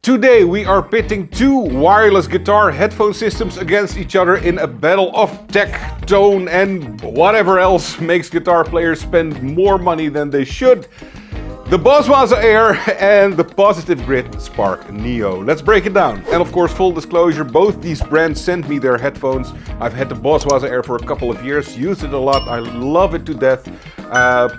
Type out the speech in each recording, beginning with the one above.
Today we are pitting two wireless guitar headphone systems against each other in a battle of tech, tone and whatever else makes guitar players spend more money than they should. The Boss Waza Air and the Positive Grid Spark Neo. Let's break it down. And of course, full disclosure, both these brands sent me their headphones. I've had the Boss Waza Air for a couple of years, used it a lot, I love it to death.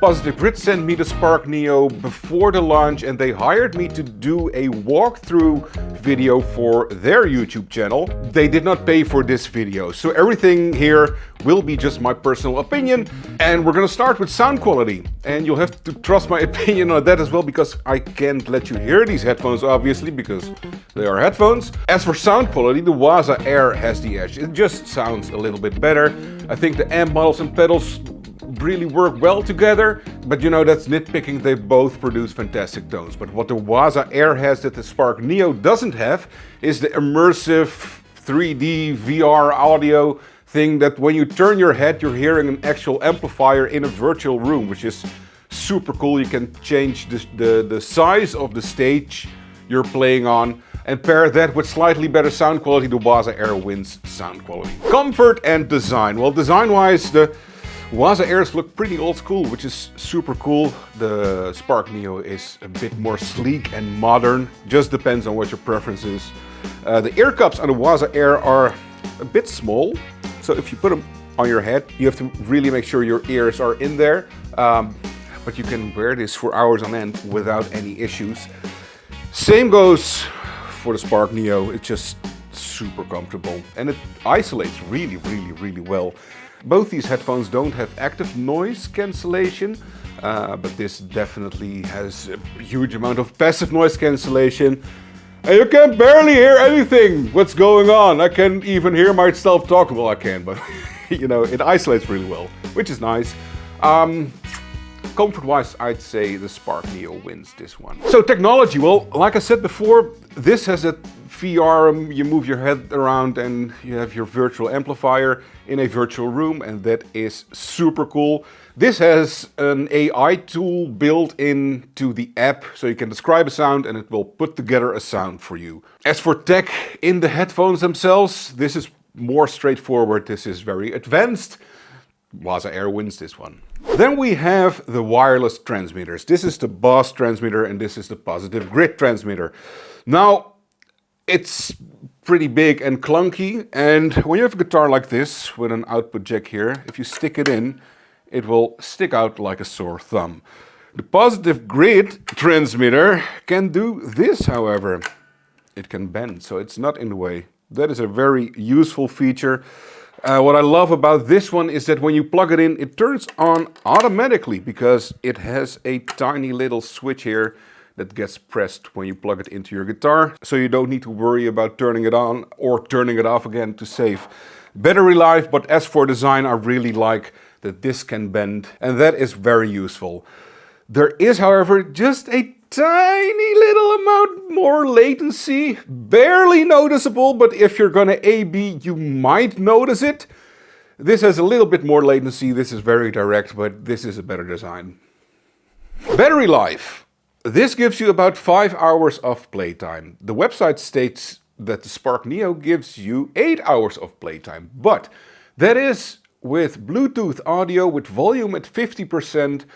Positive Grid sent me the Spark Neo before the launch and they hired me to do a walkthrough video for their YouTube channel. They did not pay for this video, so everything here will be just my personal opinion. And we're gonna start with sound quality. And you'll have to trust my opinion on that as well, because I can't let you hear these headphones, obviously, because they are headphones. As for sound quality, the Waza Air has the edge. It just sounds a little bit better. I think the amp models and pedals really work well together, but you know, that's nitpicking. They both produce fantastic tones. But what the Waza Air has that the Spark Neo doesn't have is the immersive 3D VR audio thing that when you turn your head, you're hearing an actual amplifier in a virtual room, which is super cool. You can change the size of the stage you're playing on and pair that with slightly better sound quality. The Waza Air wins sound quality. Comfort and design. Well, design-wise, the Waza Airs look pretty old school, which is super cool. The Spark Neo is a bit more sleek and modern. Just depends on what your preference is. The ear cups on the Waza Air are a bit small, so if you put them on your head, you have to really make sure your ears are in there. But you can wear this for hours on end without any issues. Same goes for the Spark Neo. It's just super comfortable and it isolates really well. Both these headphones don't have active noise cancellation, but this definitely has a huge amount of passive noise cancellation. And you can barely hear anything what's going on. I can even hear myself talk. Well, I can, but you know, it isolates really well, which is nice. Comfort-wise, I'd say the Spark Neo wins this one. So technology, well, like I said before, this has a VR, you move your head around and you have your virtual amplifier in a virtual room, and that is super cool. This has an AI tool built into the app, so you can describe a sound and it will put together a sound for you. As for tech in the headphones themselves, this is more straightforward. This is very advanced. Waza Air wins this one. Then we have the wireless transmitters. This is the Boss transmitter and this is the Positive Grid transmitter. Now, it's pretty big and clunky, and when you have a guitar like this with an output jack here, if you stick it in, it will stick out like a sore thumb. The Positive Grid transmitter can do this, however. It can bend, so it's not in the way. That is a very useful feature. What I love about this one is that when you plug it in, it turns on automatically because it has a tiny little switch here that gets pressed when you plug it into your guitar. So you don't need to worry about turning it on or turning it off again to save battery life. But as for design, I really like that this can bend, and that is very useful. There is, however, just a tiny little amount more latency, barely noticeable, but if you're gonna A/B, you might notice it. This has a little bit more latency, this is very direct, but this is a better design. Battery life. This gives you about 5 hours of playtime. The website states that the Spark Neo gives you 8 hours of playtime, but that is with Bluetooth audio with volume at 50%,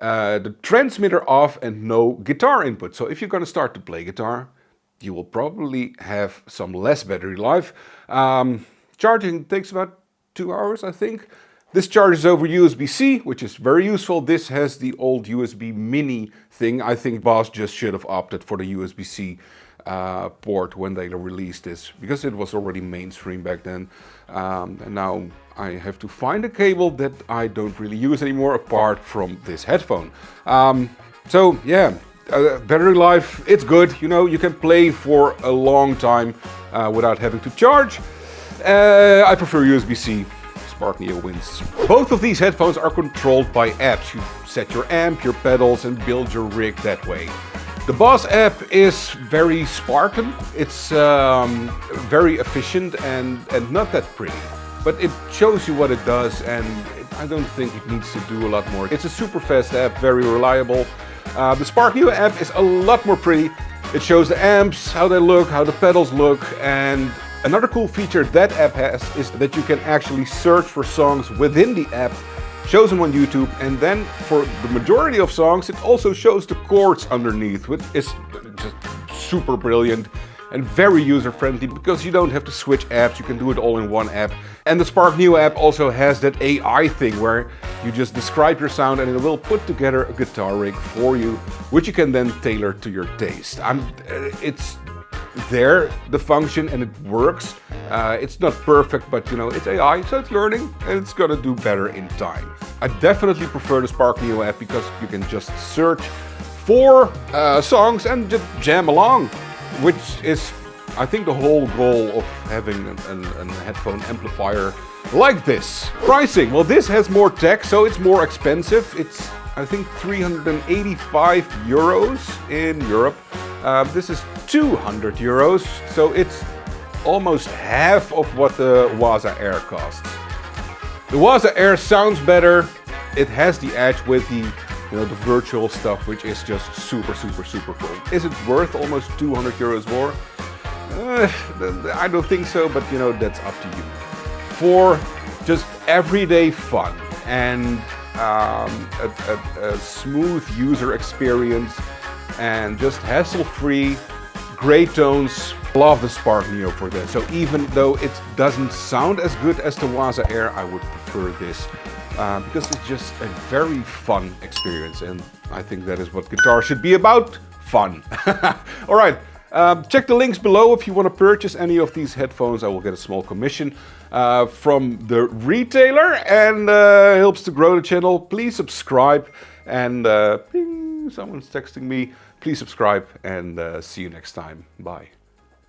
the transmitter off and no guitar input. So if you're going to start to play guitar, you will probably have some less battery life. Charging takes about 2 hours, I think. This charges over USB-C, which is very useful. This has the old USB mini thing. I think Boss just should have opted for the USB-C port when they released this, because it was already mainstream back then. And now I have to find a cable that I don't really use anymore apart from this headphone. So yeah, battery life, it's good. You know, you can play for a long time without having to charge. I prefer USB-C. Spark Neo wins. Both of these headphones are controlled by apps. You set your amp, your pedals, and build your rig that way. The Boss app is very Spartan. It's very efficient and not that pretty. But it shows you what it does, and I don't think it needs to do a lot more. It's a super fast app, very reliable. The Spark Neo app is a lot more pretty, It shows the amps, how they look, how the pedals look, and another cool feature that app has is that you can actually search for songs within the app, shows them on YouTube, and then for the majority of songs it also shows the chords underneath, which is just super brilliant and very user-friendly because you don't have to switch apps, you can do it all in one app. And the Spark Neo app also has that AI thing where you just describe your sound and it will put together a guitar rig for you, which you can then tailor to your taste. It's there, the function, and it works. It's not perfect, but you know, it's AI, so it's learning and it's gonna do better in time. I definitely prefer the Spark Neo app because you can just search for songs and just jam along, which is, I think, the whole goal of having a headphone amplifier like this. Pricing, well, this has more tech, so it's more expensive. It's, I think, 385 euros in Europe. This is 200 euros, so it's almost half of what the Waza Air costs. The Waza Air sounds better. It has the edge with the, you know, the virtual stuff, which is just super cool. Is it worth almost 200 euros more? I don't think so, but you know, that's up to you. For just everyday fun and a smooth user experience and just hassle-free, great tones, love the Spark Neo for that. So even though it doesn't sound as good as the Waza Air, I would prefer this. Because it's just a very fun experience, and I think that is what guitar should be about, fun. Alright, check the links below if you want to purchase any of these headphones. I will get a small commission from the retailer, and helps to grow the channel. Please subscribe, and ping, someone's texting me. Please subscribe, and see you next time. Bye.